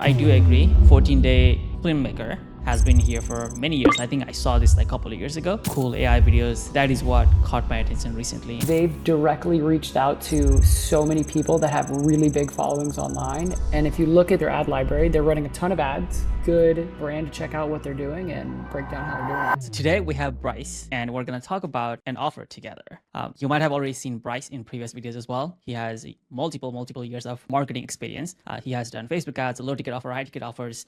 I do agree. 14-day filmmaker has been here for many years. I think I saw this like a couple of years ago. Cool AI videos. That is what caught my attention recently. They've directly reached out to so many people that have really big followings online. And if you look at their ad library, they're running a ton of ads. Good brand to check out what they're doing and break down how they're doing it. So today we have Bryce and we're going to talk about an offer together. You might have already seen Bryce in previous videos as well. He has multiple years of marketing experience. He has done Facebook ads, low ticket offer, high ticket offers.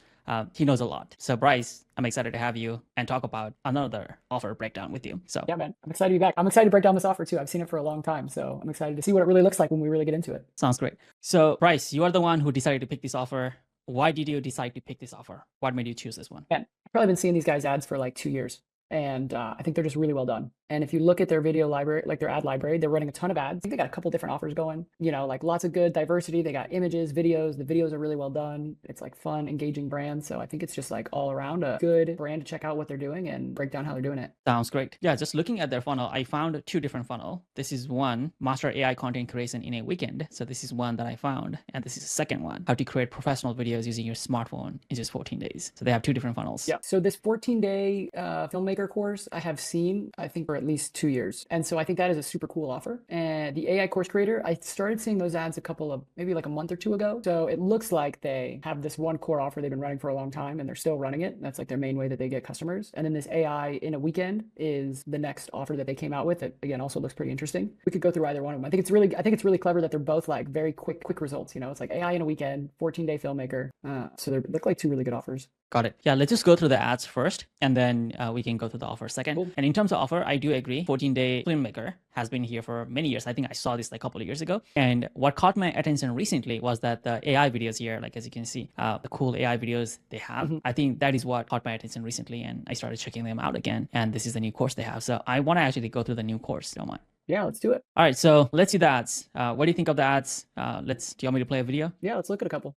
He knows a lot. So Bryce, I'm excited to have you and talk about another offer breakdown with you. So yeah, man, I'm excited to be back. I'm excited to break down this offer too. I've seen it for a long time. So I'm excited to see what it really looks like when we really get into it. Sounds great. So Bryce, you are the one who decided to pick this offer. Why did you decide to pick this offer? What made you choose this one? Man, I've probably been seeing these guys' ads for like 2 years. And I think they're just really well done. And if you look at their video library, like their ad library, they're running a ton of ads. I think they got a couple different offers going, you know, like lots of good diversity. They got images, videos. The videos are really well done. It's like fun, engaging brands. So I think it's just like all around a good brand to check out what they're doing and break down how they're doing it. Sounds great. Yeah, just looking at their funnel, I found 2 different funnel. This is one, master AI content creation in a weekend. So this is one that I found. And this is the second one, how to create professional videos using your smartphone in just 14 days. So they have 2 different funnels. Yeah. So this 14-day filmmaker course I have seen, I think, for at least 2 years. And so I think that is a super cool offer. And the AI course creator, I started seeing those ads a couple of, maybe like a month or 2 ago. So it looks like they have this one core offer they've been running for a long time and they're still running it. That's like their main way that they get customers. And then this AI in a weekend is the next offer that they came out with. It again also looks pretty interesting. We could go through either one of them. I think it's really clever that they're both like very quick results. You know, it's like AI in a weekend, 14-day filmmaker. So they look like 2 really good offers. Got it. Yeah, let's just go through the ads first, and then we can go through the offer second. Cool. And in terms of offer, I do agree. 14-day filmmaker has been here for many years. I think I saw this like a couple of years ago. And what caught my attention recently was that the AI videos here, like as you can see, the cool AI videos they have. I think that is what caught my attention recently, and I started checking them out again. And this is the new course they have. So I want to actually go through the new course. Don't mind. Yeah, let's do it. All right, so let's see the ads. What do you think of the ads? Do you want me to play a video? Yeah, let's look at a couple.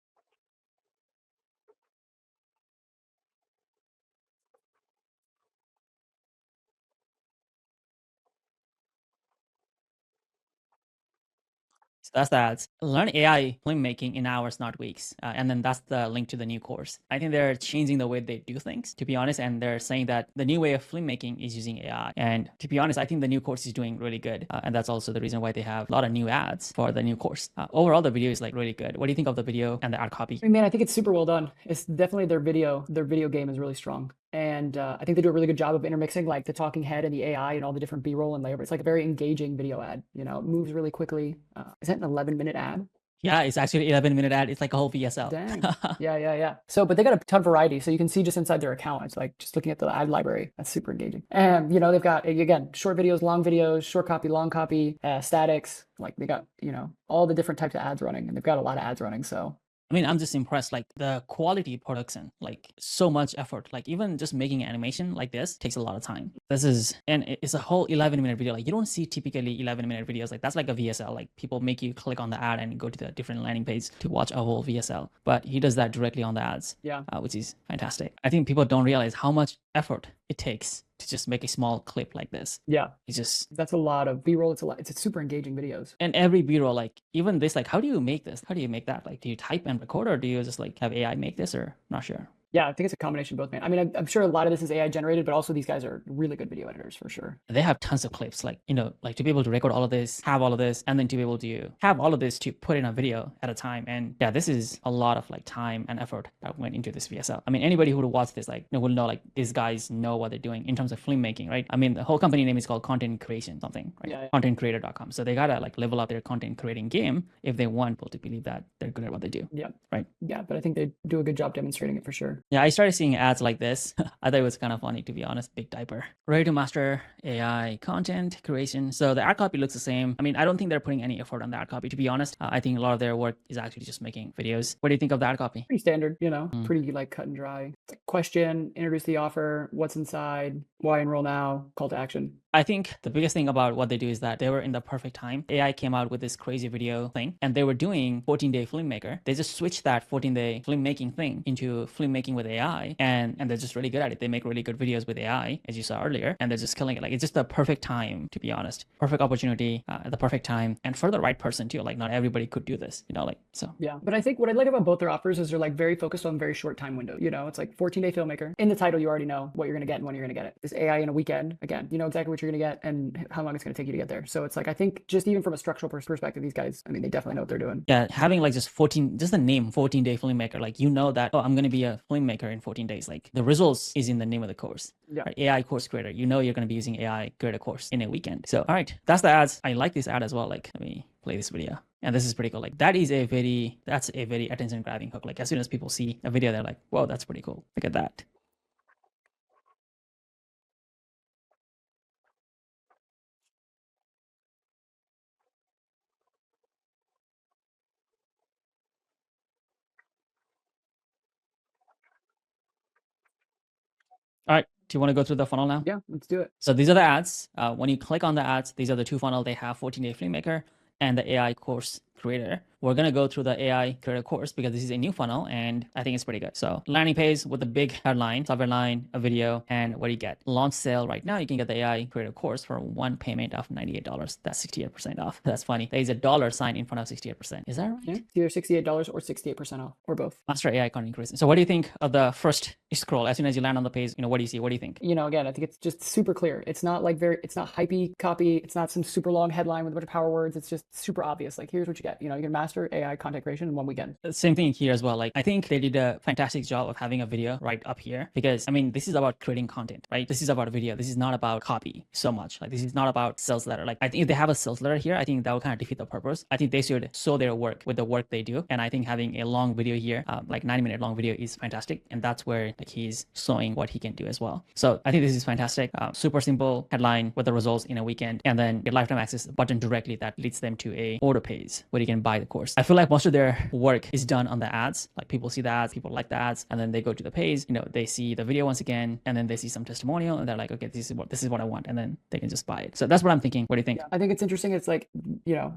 So that's the ads. Learn AI filmmaking in hours, not weeks. And then that's the link to the new course. I think they're changing the way they do things, to be honest. And they're saying that the new way of filmmaking is using AI. And to be honest, I think the new course is doing really good. And that's also the reason why they have a lot of new ads for the new course. Overall, the video is like really good. What do you think of the video and the ad copy? I mean, man, I think it's super well done. It's definitely their video game is really strong. And I think they do a really good job of intermixing like the talking head and the AI and all the different B-roll and layer. It's like a very engaging video ad. You know, it moves really quickly. Is that an 11-minute ad? Yeah, it's actually 11-minute ad. It's like a whole VSL. Dang. Yeah. So, but they got a ton of variety. So you can see just inside their account, it's like just looking at the ad library. That's super engaging. And, you know, they've got, again, short videos, long videos, short copy, long copy, statics. Like they got, you know, all the different types of ads running. And they've got a lot of ads running. So I mean, I'm just impressed, like the quality production, like so much effort, like even just making animation like this takes a lot of time. And it's a whole 11-minute video. Like you don't see typically 11-minute videos. Like that's like a VSL, like people make you click on the ad and go to the different landing page to watch a whole VSL, but he does that directly on the ads, which is fantastic. I think people don't realize how much effort it takes to just make a small clip like this. Yeah, it's just, that's a lot of B-roll. It's super engaging videos. And every B-roll, like even this, like how do you make this? How do you make that? Like do you type and record, or do you just like have AI make this, or not sure? Yeah, I think it's a combination of both, man. I mean, I'm sure a lot of this is AI generated, but also these guys are really good video editors for sure. They have tons of clips, like, you know, like to be able to record all of this, have all of this, and then to be able to have all of this to put in a video at a time. And yeah, this is a lot of like time and effort that went into this VSL. I mean, anybody who would watch this, like, will know like these guys know what they're doing in terms of filmmaking, right? I mean, the whole company name is called Content Creation something, right? Yeah. Contentcreator.com. So they gotta like level up their content creating game if they want people to believe that they're good at what they do. Yeah. Right. Yeah, but I think they do a good job demonstrating it for sure. Yeah, I started seeing ads like this. I thought it was kind of funny, to be honest. Big diaper. Ready to master AI content creation. So the ad copy looks the same. I mean, I don't think they're putting any effort on the ad copy, to be honest. I think a lot of their work is actually just making videos. What do you think of the ad copy? Pretty standard, you know, pretty like cut and dry. Question, introduce the offer, what's inside, why enroll now, call to action. I think the biggest thing about what they do is that they were in the perfect time. AI came out with this crazy video thing, and they were doing 14-day filmmaker. They just switched that 14-day filmmaking thing into filmmaking with AI, and they're just really good at it. They make really good videos with AI, as you saw earlier, and they're just killing it. Like, it's just the perfect time, to be honest. Perfect opportunity at the perfect time, and for the right person too. Like, not everybody could do this, like, so. Yeah, but I think what I like about both their offers is they're like very focused on very short time windows. It's like 14-day filmmaker. In the title, you already know what you're gonna get and when you're gonna get it. This AI in a weekend, again, you know exactly what you're gonna get and how long it's gonna take you to get there. So it's like, I think just even from a structural perspective, these guys, I mean, they definitely know what they're doing. Yeah, having like just the name 14-day filmmaker, like, that, oh, I'm gonna be a filmmaker in 14 days. Like, the results is in the name of the course. Yeah. Right? AI course creator, you're gonna be using AI create a course in a weekend. So all right, that's the ads. I like this ad as well. Like, let me play this video. And this is pretty cool. Like, that's a very attention grabbing hook. Like, as soon as people see a video, they're like, whoa, that's pretty cool. Look at that. All right, do you want to go through the funnel now? Yeah, let's do it. So these are the ads. When you click on the ads, these are the two funnels. They have 14-day filmmaker and the AI course creator. We're going to go through the AI creator course because this is a new funnel and I think it's pretty good. So landing page with the big headline, subject line, a video, and what do you get? Launch sale right now. You can get the AI creator course for one payment of $98. That's 68% off. That's funny. There is a dollar sign in front of 68%. Is that right? Yeah, it's either $68 or 68% off or both. Master AI content creation. So what do you think of the first scroll? As soon as you land on the page, what do you see? What do you think? Again, I think it's just super clear. It's not like it's not hypey copy. It's not some super long headline with a bunch of power words. It's just super obvious. Like, here's what you get. You can master AI content creation in one weekend. Same thing here as well. Like, I think they did a fantastic job of having a video right up here because, I mean, this is about creating content, right? This is about a video. This is not about copy so much. Like, this is not about sales letter. Like, I think if they have a sales letter here, I think that would kind of defeat the purpose. I think they should show their work with the work they do. And I think having a long video here, like 90-minute long video is fantastic. And that's where like he's showing what he can do as well. So I think this is fantastic. Super simple headline with the results in a weekend, and then get lifetime access button directly that leads them to a order page where you can buy the course. I feel like most of their work is done on the ads. Like, people see the ads, people like the ads, and then they go to the page, they see the video once again, and then they see some testimonial and they're like, okay, this is what I want. And then they can just buy it. So that's what I'm thinking. What do you think? Yeah, I think it's interesting. It's like,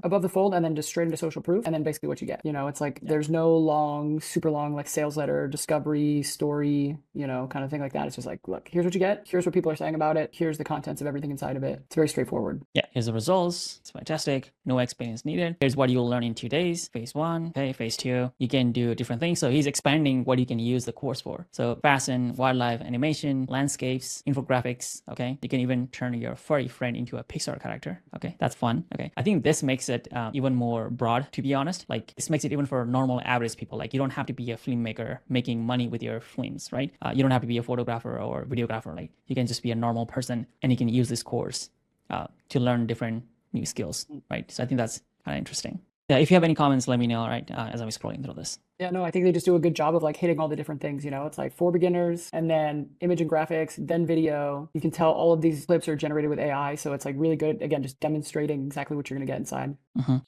above the fold and then just straight into social proof. And then basically what you get, it's like, there's no super long, like sales letter, discovery, story, kind of thing like that. It's just like, look, here's what you get. Here's what people are saying about it. Here's the contents of everything inside of it. It's very straightforward. Yeah, here's the results. It's fantastic. No experience needed. Here's what you'll learn in 2 days. Phase 1, okay, phase 2. You can do different things. So he's expanding what you can use the course for. So fashion, wildlife, animation, landscapes, infographics, okay? You can even turn your furry friend into a Pixar character, okay? That's fun, okay? I think this makes it even more broad, to be honest. Like, this makes it even for normal average people. Like, you don't have to be a filmmaker making money with your films, right? You don't have to be a photographer or videographer. Like, you can just be a normal person and you can use this course to learn different new skills, right? So I think that's kind of interesting. Yeah, if you have any comments, let me know, right, as I'm scrolling through this. Yeah, no, I think they just do a good job of like hitting all the different things. It's like for beginners and then image and graphics, then video. You can tell all of these clips are generated with AI. So it's like really good. Again, just demonstrating exactly what you're going to get inside.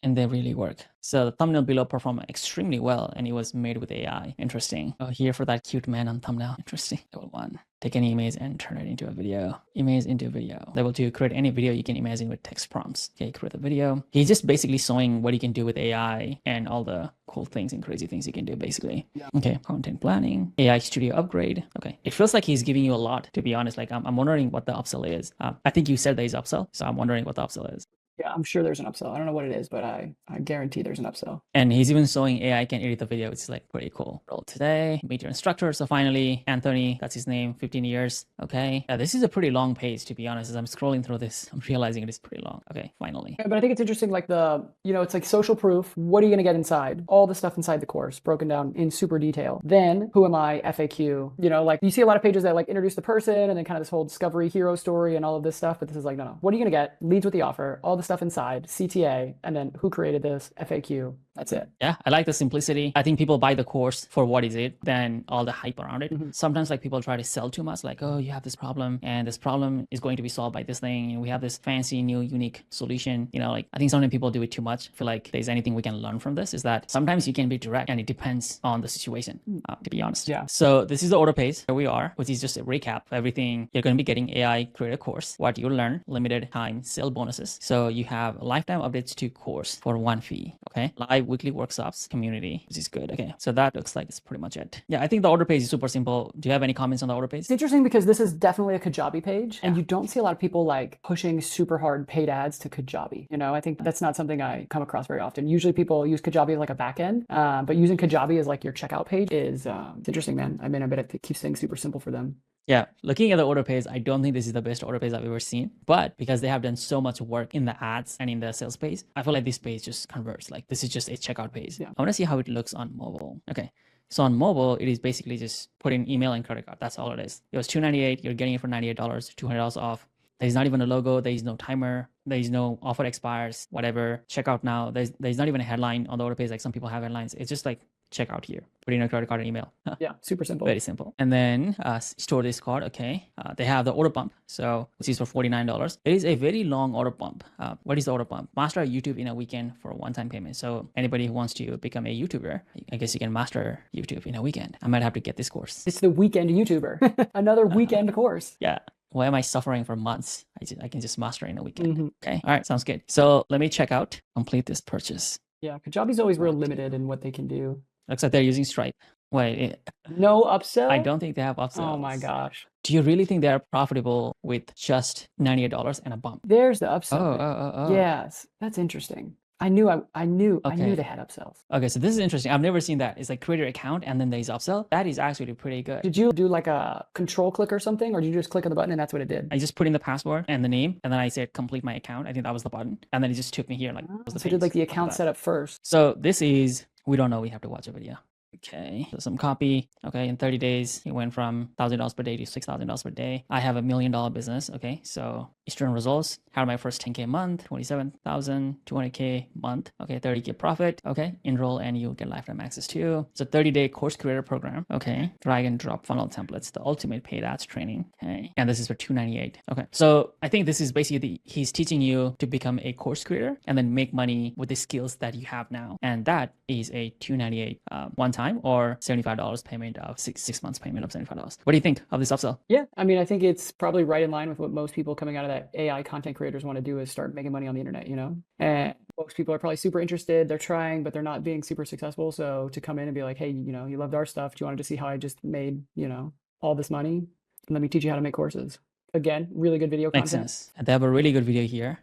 And they really work. So the thumbnail below performed extremely well and it was made with AI. Interesting. Oh, here for that cute man on thumbnail. Interesting. Level 1. Take any image and turn it into a video. Image into a video. Level 2, create any video you can imagine with text prompts. Okay, create a video. He's just basically showing what you can do with AI and all the cool things and crazy things you can do, basically. Yeah. Okay, content planning, AI studio upgrade. Okay, it feels like he's giving you a lot, to be honest. Like, I'm wondering what the upsell is. I think you said there is upsell, so I'm wondering what the upsell is. Yeah, I'm sure there's an upsell. I don't know what it is, but I guarantee there's an upsell. And he's even showing AI can edit the video, which is like pretty cool. Roll today, meet your instructor. So finally, Anthony, that's his name, 15 years. Okay. Yeah, this is a pretty long page, to be honest. As I'm scrolling through this, I'm realizing it is pretty long. Okay, finally. Yeah, but I think it's interesting, like it's like social proof. What are you going to get inside? All the stuff inside the course, broken down in super detail. Then, who am I? FAQ. Like, you see a lot of pages that like introduce the person and then kind of this whole discovery hero story and all of this stuff. But this is like, no. What are you going to get? Leads with the offer, all the stuff inside, CTA, and then who created this, FAQ, That's it. Yeah, I like the simplicity. I think people buy the course for what is it, than all the hype around it. Mhm. Sometimes like people try to sell too much, like, oh, you have this problem and this problem is going to be solved by this thing. And we have this fancy new unique solution. You know, like I think sometimes people do it too much. I feel like there's anything we can learn from this is that sometimes you can be direct and it depends on the situation, to be honest. Yeah. So this is the order page. Here we are, which is just a recap of everything you're going to be getting AI creator course, what you learn, limited time sale bonuses. So you have lifetime updates to course for one fee. Okay. Live weekly workshops, community, which is good. Okay. So that looks like it's pretty much it. Yeah. I think the order page is super simple. Do you have any comments on the order page? It's interesting because this is definitely a Kajabi page, and you don't see a lot of people like pushing super hard paid ads to Kajabi. You know, I think that's not something I come across very often. Usually people use Kajabi as like a backend, but using Kajabi as like your checkout page is it's interesting, man. I mean, I bet it keeps things super simple for them. Yeah, looking at the order page, I don't think this is the best order page I've ever seen. But because they have done so much work in the ads and in the sales page, I feel like this page just converts. Like this is just a checkout page. Yeah. I want to see how it looks on mobile. Okay. So on mobile, it is basically just put in email and credit card. That's all it is. It was $298. You're getting it for $98, $200 off. There's not even a logo. There is no timer. There is no offer expires, whatever. Check out now. There's not even a headline on the order page. Like some people have headlines. It's just like check out here. Put in a credit card and email. Yeah, super simple. Very simple. And then store this card. Okay. They have the order pump. So which is for $49. It is a very long order pump. What is the order pump? Master YouTube in a weekend for a one-time payment. So anybody who wants to become a YouTuber, I guess you can master YouTube in a weekend. I might have to get this course. It's the weekend YouTuber. Another weekend course. Yeah. Why am I suffering for months? I can just master in a weekend. Okay. All right. Sounds good. So let me check out, complete this purchase. Yeah, Kajabi's always real limited in what they can do. Looks like they're using Stripe. Wait, No upsell? I don't think they have upsells. Oh my gosh. Do you really think they're profitable with just $98 and a bump? There's the upsell. Oh. Yes, that's interesting. I knew Okay. they had upsells. Okay, so this is interesting. I've never seen that. It's like create your account and then there's upsell. That is actually pretty good. Did you do like a control click or something, or did you just click on the button and that's what it did? I just put in the password and the name, and then I said complete my account. I think that was the button, and then it just took me here. Like, was the So you did like the page. account setup first. So this is, we don't know. We have to watch a video. Okay, so some copy. Okay, in 30 days, it went from $1,000 per day to $6,000 per day. I have $1 million business. Okay, so Eastern results. Had my first 10K month, 27,000, 200K month. Okay, 30K profit. Okay, enroll and you'll get lifetime access to. It's a 30-day course creator program. Okay, drag and drop funnel templates, the ultimate paid ads training. Okay, and this is for $298. Okay, so I think this is basically he's teaching you to become a course creator and then make money with the skills that you have now, and that is a $298 one time or $75 payment of six months payment of $75. What do you think of this upsell? Yeah, I mean, I think it's probably right in line with what most people coming out of that AI content creators want to do is start making money on the internet, you know? And most people are probably super interested. They're trying, but they're not being super successful. So to come in and be like, hey, you know, you loved our stuff. Do you want to see how I just made, you know, all this money? Let me teach you how to make courses. Again, really good video Makes content. sense. And they have a really good video here.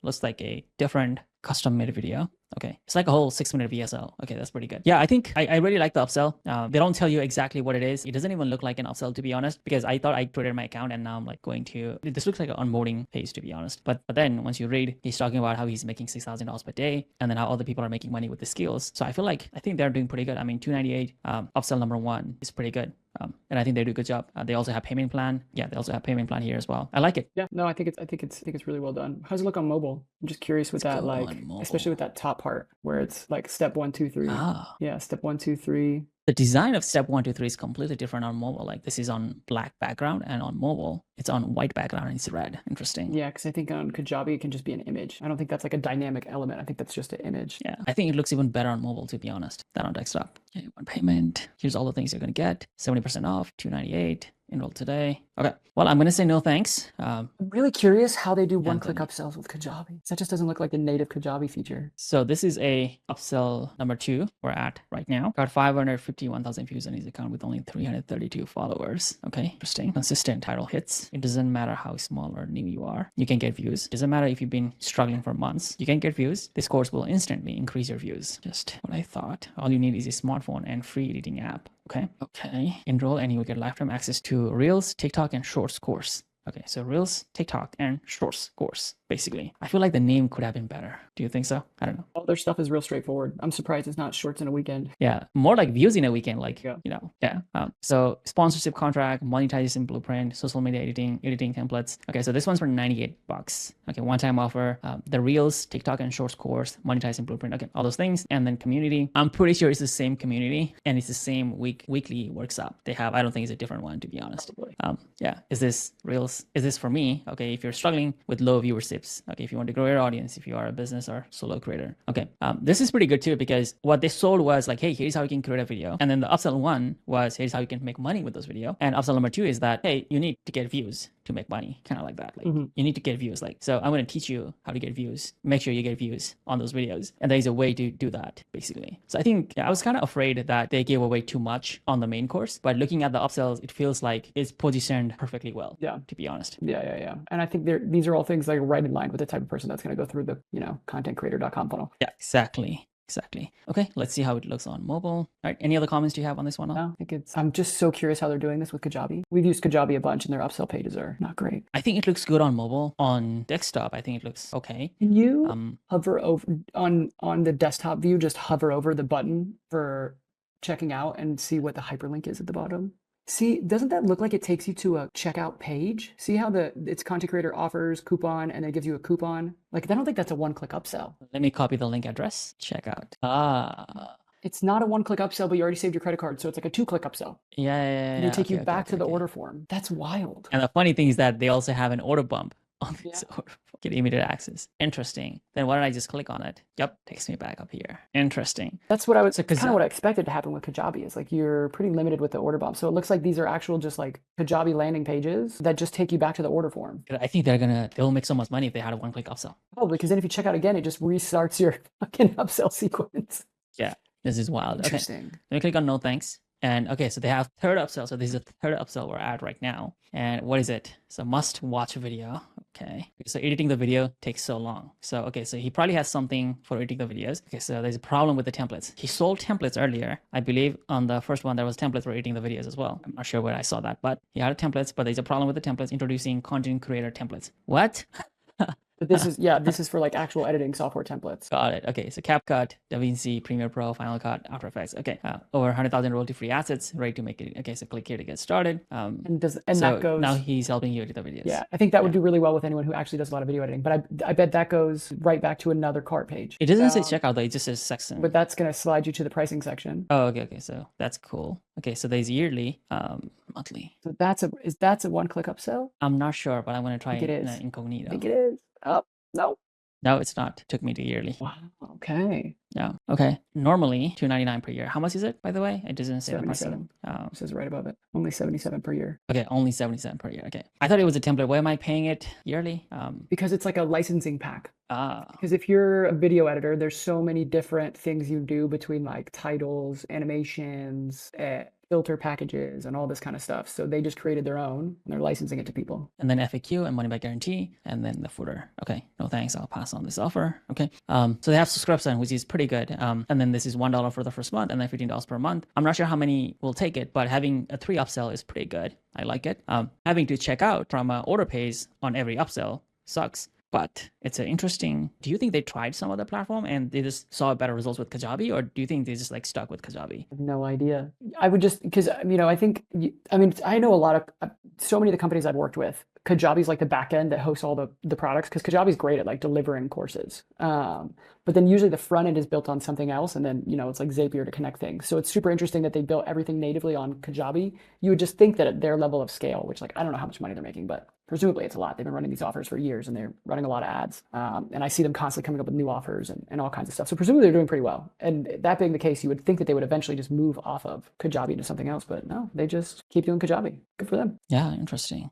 Looks like a different custom made video. Okay, it's like a whole 6-minute VSL. Okay, that's pretty good. Yeah, I think I really like the upsell. They don't tell you exactly what it is. It doesn't even look like an upsell, to be honest, because I thought I created my account and now I'm like going to, this looks like an onboarding page, to be honest. But then once you read, he's talking about how he's making $6,000 per day and then how other people are making money with the skills. So I feel like, I think they're doing pretty good. I mean, 298 upsell number one is pretty good. And I think they do a good job. They also have payment plan. Yeah, they also have payment plan here as well. I like it. Yeah, no, I think it's really well done. How's it look on mobile? I'm just curious with that, like, especially with that top part where it's like step 1, 2, 3. Yeah, step 1, 2, 3. The design of step 1, 2, 3 is completely different on mobile. Like this is on black background, and on mobile, it's on white background and it's red. Interesting. Yeah, because I think on Kajabi, it can just be an image. I don't think that's like a dynamic element. I think that's just an image. Yeah, I think it looks even better on mobile, to be honest, than on desktop. Okay, one payment. Here's all the things you're going to get. 70% off, $298. Enroll today. Okay. Well, I'm going to say no thanks. I'm really curious how they do one-click upsells with Kajabi. That just doesn't look like the native Kajabi feature. So this is a upsell number 2 we're at right now. Got 551,000 views on his account with only 332 followers. Okay, interesting. Consistent title hits. It doesn't matter how small or new you are. You can get views. It doesn't matter if you've been struggling for months. You can get views. This course will instantly increase your views. Just what I thought. All you need is a smartphone and free editing app. Okay. Enroll and you will get lifetime access to Reels, TikTok, and Shorts course. Okay, so Reels, TikTok, and Shorts course. basically. I feel like the name could have been better. Do you think so? I don't know. All their stuff is real straightforward. I'm surprised it's not shorts in a weekend. Yeah, more like views in a weekend, like, Yeah. yeah. So sponsorship contract, monetization blueprint, social media editing templates. Okay, so this one's for $98. Okay, one-time offer. The Reels, TikTok, and Shorts course, monetizing blueprint. Okay, all those things, and then community. I'm pretty sure it's the same community, and it's the same weekly workshop they have. I don't think it's a different one, to be honest. Yeah, is this Reels? Is this for me? Okay, if you're struggling with low viewerships, okay, if you want to grow your audience, if you are a business or solo creator. Okay, this is pretty good too, because what they sold was like, hey, here's how you can create a video. And then the upsell one was, here's how you can make money with those video. And upsell number two is that, hey, you need to get views to make money, kind of like that. Like you need to get views. Like, so I'm going to teach you how to get views. Make sure you get views on those videos. And there's a way to do that, basically. So I think I was kind of afraid that they gave away too much on the main course, but looking at the upsells, it feels like it's positioned perfectly well. Yeah. To be honest. Yeah. And I think these are all things like right in line with the type of person that's going to go through the, contentcreator.com funnel. Yeah, exactly. Okay, let's see how it looks on mobile. All right, any other comments do you have on this one? No, I'm just so curious how they're doing this with Kajabi. We've used Kajabi a bunch and their upsell pages are not great. I think it looks good on mobile. On desktop, I think it looks okay. Can you hover over on the desktop view, just hover over the button for checking out and see what the hyperlink is at the bottom? See, doesn't that look like it takes you to a checkout page? See how it's content creator offers coupon and then it gives you a coupon? Like, I don't think that's a one-click upsell. Let me copy the link address. Check out. It's not a one-click upsell, but you already saved your credit card, so it's like a two-click upsell. Yeah. And they take you back to the order form. That's wild. And the funny thing is that they also have an order bump on this order. Get immediate access. Interesting. Then why don't I just click on it? Yep, takes me back up here. Interesting. That's what I was kind of what I expected to happen with Kajabi. Is like you're pretty limited with the order bump. So it looks like these are actual just like Kajabi landing pages that just take you back to the order form. I think they'll make so much money if they had a one-click upsell. Oh, because then if you check out again, it just restarts your fucking upsell sequence. Yeah, this is wild. Interesting. Okay. Let me click on no thanks. And okay, so they have third upsell. So this is the third upsell we're at right now. And what is it? So must watch video. Okay. So editing the video takes so long. So, okay, so he probably has something for editing the videos. Okay, so there's a problem with the templates. He sold templates earlier. I believe on the first one, there was templates for editing the videos as well. I'm not sure where I saw that, but he had templates, but there's a problem with the templates, introducing content creator templates. What? But this is for like actual editing software templates. Got it. Okay, so CapCut, DaVinci, Premiere Pro, Final Cut, After Effects. Okay, over 100,000 royalty-free assets, ready to make it. Okay, so click here to get started. And that goes. Now he's helping you edit the videos. Yeah, I think that would do really well with anyone who actually does a lot of video editing. But I bet that goes right back to another cart page. It doesn't say checkout though. It just says section. But that's gonna slide you to the pricing section. Oh, okay. So that's cool. Okay, so there's yearly, monthly. So is that a one-click upsell? I'm not sure, but I'm gonna try it in is. incognito. I think it is. Oh, no. No, it's not. It took me to yearly. Wow. Okay. Yeah. Okay. Normally $299 per year. How much is it, by the way? It doesn't say the pricing. It says right above it. Only $77 per year. Okay, only $77 per year. Okay. I thought it was a template. Why am I paying it yearly? Because it's like a licensing pack. Because Ah. if you're a video editor, there's so many different things you do between like titles, animations, filter packages, and all this kind of stuff. So they just created their own and they're licensing it to people. And then FAQ and money back guarantee, and then the footer. Okay, no thanks. I'll pass on this offer. Okay. So they have subscription, which is pretty good. And then this is $1 for the first month, and then $15 per month. I'm not sure how many will take it, but having a 3 upsell is pretty good. I like it. Having to check out from an order page on every upsell sucks. But it's an interesting. Do you think they tried some other platform and they just saw better results with Kajabi, or do you think they just like stuck with Kajabi? I have no idea. I would just because I think I know a lot of so many of the companies I've worked with. Kajabi's like the back end that hosts all the products because Kajabi's great at like delivering courses. But then usually the front end is built on something else, and then it's like Zapier to connect things. So it's super interesting that they built everything natively on Kajabi. You would just think that at their level of scale, which like I don't know how much money they're making, but presumably it's a lot. They've been running these offers for years and they're running a lot of ads. And I see them constantly coming up with new offers and all kinds of stuff. So presumably they're doing pretty well. And that being the case, you would think that they would eventually just move off of Kajabi into something else, but no, they just keep doing Kajabi. Good for them. Yeah, interesting.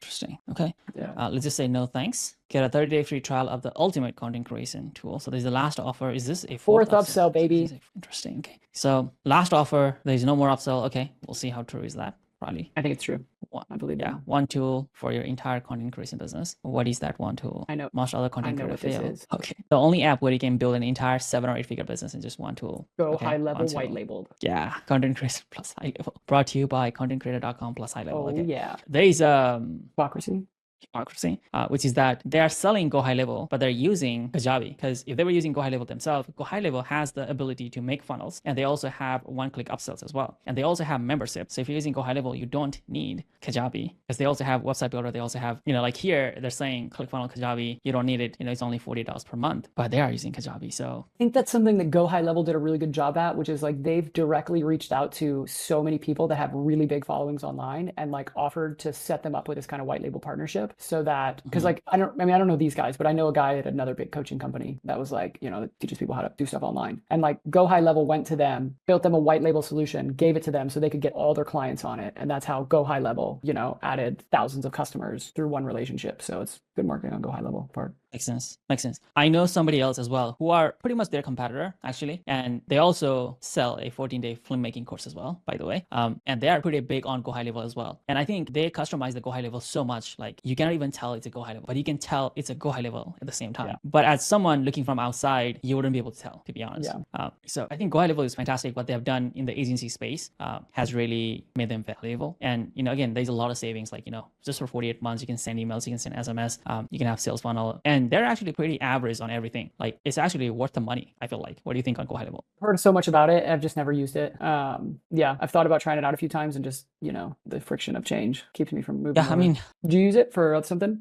Okay. Yeah. Let's just say no thanks. Get a 30-day free trial of the ultimate content creation tool. So there's the last offer. Is this a fourth upsell, baby? Interesting. Okay. So last offer, there's no more upsell. Okay. We'll see how true is that. Probably. I think it's true. I believe yeah, one tool for your entire content creation business. What is that one tool? I know. Most other content creators fail. Is. Okay. The only app where you can build an entire 7 or 8 figure business in just one tool. Go high level, white labeled. Yeah. Content creation plus high level. Brought to you by contentcreator.com plus high level. Oh, okay. Yeah. There is Hypocrisy. hypocrisy, which is that they are selling Go High Level, but they're using Kajabi. Because if they were using Go High Level themselves, Go High Level has the ability to make funnels, and they also have one-click upsells as well. And they also have membership. So if you're using Go High Level, you don't need Kajabi, because they also have website builder. They also have, like here, they're saying ClickFunnels Kajabi, you don't need it. It's only $40 per month, but they are using Kajabi. So I think that's something that Go High Level did a really good job at, which is like they've directly reached out to so many people that have really big followings online and like offered to set them up with this kind of white label partnership so that, because like, I don't know these guys, but I know a guy at another big coaching company that was like, that teaches people how to do stuff online. And like Go High Level went to them, built them a white label solution, gave it to them so they could get all their clients on it. And that's how Go High Level, added thousands of customers through one relationship. So it's good marketing on Go High Level part. Makes sense. I know somebody else as well who are pretty much their competitor, actually. And they also sell a 14-day filmmaking course as well, by the way. And they are pretty big on Go High Level as well. And I think they customize the Go High Level so much, like you cannot even tell it's a Go High Level, but you can tell it's a Go High Level at the same time. Yeah. But as someone looking from outside, you wouldn't be able to tell, to be honest. Yeah. So I think Go High Level is fantastic. What they have done in the agency space has really made them valuable. And, again, there's a lot of savings, like, just for 48 months, you can send emails, you can send SMS, you can have sales funnel, and they're actually pretty average on everything. Like it's actually worth the money, I feel like. What do you think on Go High Level? Heard so much about it. I've just never used it. I've thought about trying it out a few times and just, the friction of change keeps me from moving. Yeah, over. Do you use it for something?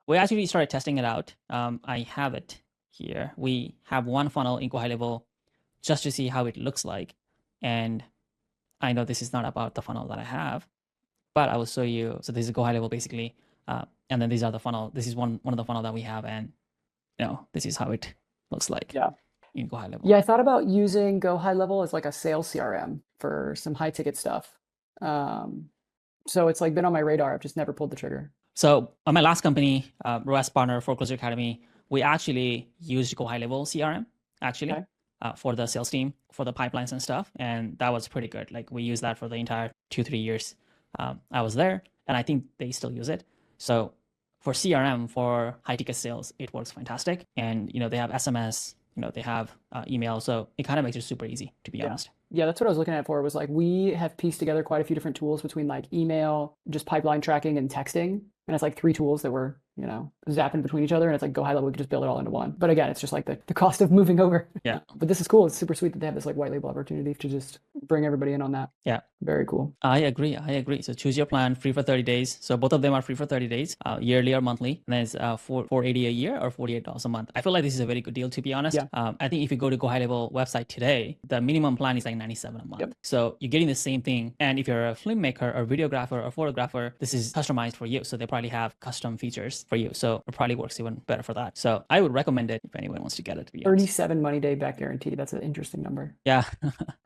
We actually started testing it out. I have it here. We have one funnel in Go High Level just to see how it looks like. And I know this is not about the funnel that I have, but I will show you. So this is Go High Level basically. And then these are the funnel. This is one of the funnel that we have. And this is how it looks like in Go High Level. Yeah, I thought about using Go High Level as like a sales CRM for some high ticket stuff. So it's like been on my radar. I've just never pulled the trigger. So on my last company, ROAS partner, Foreclosure Academy, we actually used Go High Level CRM actually for the sales team, for the pipelines and stuff. And that was pretty good. Like we used that for the entire 2-3 years I was there, and I think they still use it. So for CRM, for high ticket sales, it works fantastic. And, they have SMS, they have email. So it kind of makes it super easy, to be honest. Yeah, that's what I was looking at for. Was like, we have pieced together quite a few different tools between like email, just pipeline tracking and texting. And it's like 3 tools that were, zapping between each other. And it's like Go High Level, we could just build it all into one. But again, it's just like the cost of moving over. Yeah. But this is cool. It's super sweet that they have this like white label opportunity to just bring everybody in on that. Yeah. Very cool. I agree. So choose your plan, free for 30 days. So both of them are free for 30 days, yearly or monthly. And then it's $480 a year or $48 a month. I feel like this is a very good deal, to be honest. Yeah. I think if you go to Go High Level website today, the minimum plan is like $97 a month. Yep. So you're getting the same thing. And if you're a filmmaker or videographer or photographer, this is customized for you. So they probably have custom features for you. So it probably works even better for that. So I would recommend it if anyone wants to get it, to be honest. 37 money day back guarantee. That's an interesting number. Yeah.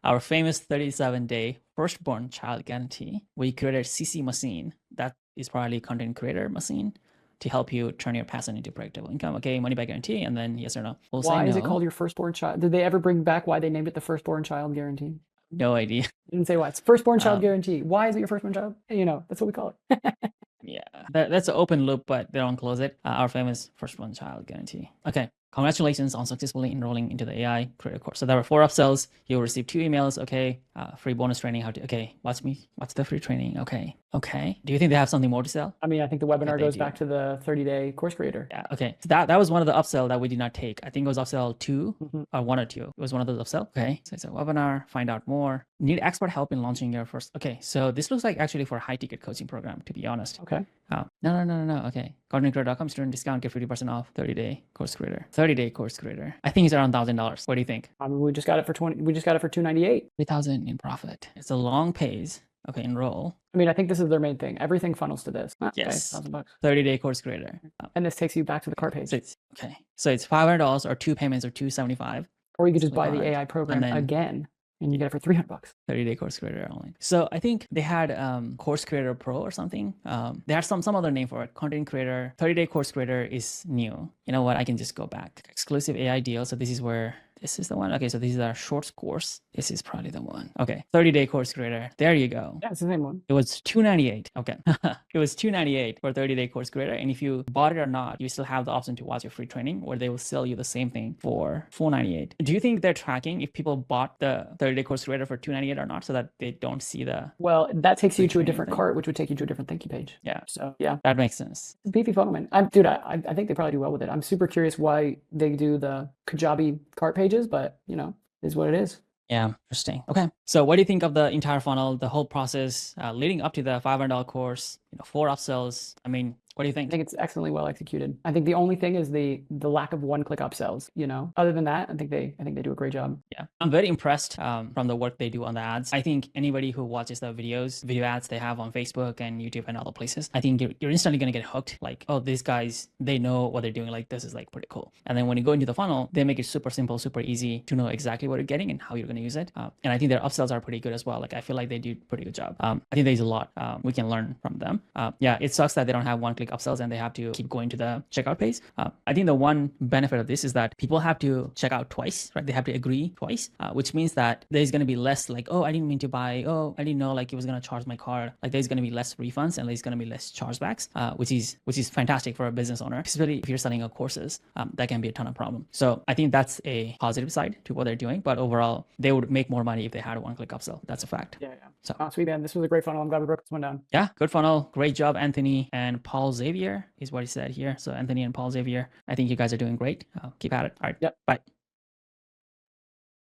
Our famous 37-day firstborn child guarantee. We created CC Machine. That is probably content creator machine to help you turn your passion into predictable income. Okay, money back guarantee, and then yes or no. We'll Why say is no. it called your firstborn child? Did they ever bring back why they named it the firstborn child guarantee? No idea. Didn't say why. It's firstborn child guarantee. Why is it your firstborn child? That's what we call it. Yeah, that's an open loop, but they don't close it. Our famous firstborn child guarantee. Okay. Congratulations on successfully enrolling into the AI Creator course. So there were 4 upsells. You'll receive 2 emails. Okay. Free bonus training. What's the free training? Okay. Do you think they have something more to sell? I mean, I think the webinar goes back to the 30-day course creator. Yeah. Okay. So that was one of the upsell that we did not take. I think it was upsell 2 or 1 or 2. It was one of those upsell. Okay. So it's a webinar, find out more. Need expert help in launching your first. Okay. So this looks like actually for a high ticket coaching program, to be honest. Okay. No. Okay. ContentCreator.com student discount, get 50% off 30-day course creator. 30-day course creator. I think it's around $1,000. What do you think? I mean, we just got it for $298. $3,000 in profit. It's a long pays. Okay, enroll. I mean, I think this is their main thing. Everything funnels to this. Yes. Okay, $1,000. 30-day course creator. And this takes you back to the cart page. So it's $500 or 2 payments or $275. Or you could just buy the AI program again, and you get it for $300. 30-day course creator only. So I think they had course creator pro or something. They had some other name for it. Content creator. 30-day course creator is new. You know what? I can just go back. Exclusive AI deal. So this is where this is the one. Okay, so this is our shorts course. This is probably the one. Okay, 30-day course creator. There you go. Yeah, it's the same one. It was $298. Okay. It was $298 for 30-day course creator. And if you bought it or not, you still have the option to watch your free training, or they will sell you the same thing for $498. Do you think they're tracking if people bought the 30-day course creator for $298 or not, so that they don't see the Well, that takes you to a training different thing? cart, which would take you to a different thank you page. Yeah, So yeah, that makes sense. it's a beefy funnel, man. Dude, I think they probably do well with it. I'm super curious why they do the Kajabi cart pages, but you know, it is what it is. Yeah, interesting. Okay, so what do you think of the entire funnel, the whole process leading up to the $500 course? 4 upsells. I mean, what do you I think? think it's excellently well executed. I think the only thing is the lack of one-click upsells. You know, other than that, I think they do a great job. Yeah, I'm very impressed from the work they do on the ads. I think anybody who watches the video ads they have on Facebook and YouTube and other places, I think you're instantly gonna get hooked. Like, oh, these guys, they know what they're doing. Like, this is like pretty cool. And then when you go into the funnel, they make it super simple, super easy to know exactly what you're getting and how you're gonna use it. And I think their upsells are pretty good as well. Like, I feel like they do a pretty good job. I think there's a lot we can learn from them. Yeah, it sucks that they don't have one-click upsells and they have to keep going to the checkout page. I think the one benefit of this is that people have to check out twice, right? They have to agree twice, which means that there's going to be less like, oh, I didn't mean to buy. Oh, I didn't know like it was going to charge my card. Like there's going to be less refunds and there's going to be less chargebacks, which is fantastic for a business owner, especially if you're selling courses. That can be a ton of problem. So I think that's a positive side to what they're doing. But overall, they would make more money if they had a one-click upsell. That's a fact. Yeah. So sweet, man. This was a great funnel. I'm glad we broke this one down. yeah, good funnel. Great job, Anthony and Paul Xavier is what he said here. So Anthony and Paul Xavier, I think you guys are doing great. Keep at it. All right. Yep. Bye.